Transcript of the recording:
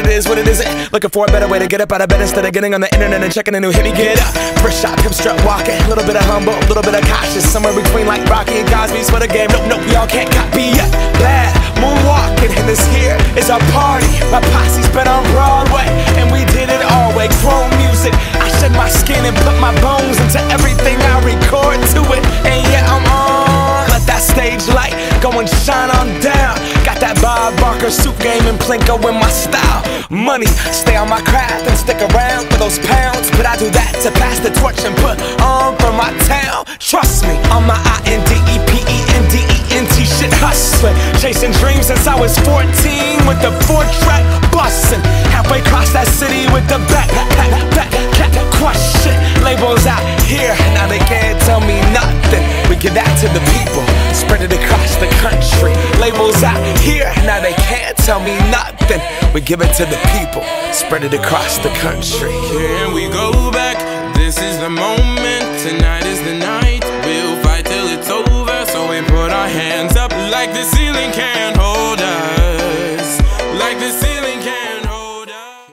it is, what it isn't. Looking for a better way to get up out of bed instead of getting on the internet and checking a new hit. Me get up, first shot, hip strut walking. A little bit of humble, a little bit of cautious. Somewhere between like Rocky and Cosby's for the game. Nope, y'all can't copy yet. Bad moonwalking, and this here is our party. My posse's been on Broadway, and we did it all way. Chrome music, I shed my skin and put my bones into everything I record to it. And yeah, I'm on. Let that stage light go and shine on down. Got that Bob Barker suit game and Plinko in my style. Money, stay on my craft and stick around for those pounds. But I do that to pass the torch and put on for my town. Trust me, on my INDEPENDENT shit hustling. Chasing dreams since I was 14 with the 4-track bustin'. Halfway across that city with the back crush shit. Labels out here, now they can't tell me nothing. We give that to the people, spread it across the country. Labels out here, now they can't tell me nothing. We give it to the people, spread it across the country. Here we go back, this is the moment. Tonight is the night, we'll fight till it's over. So we put our hands up like the ceiling can.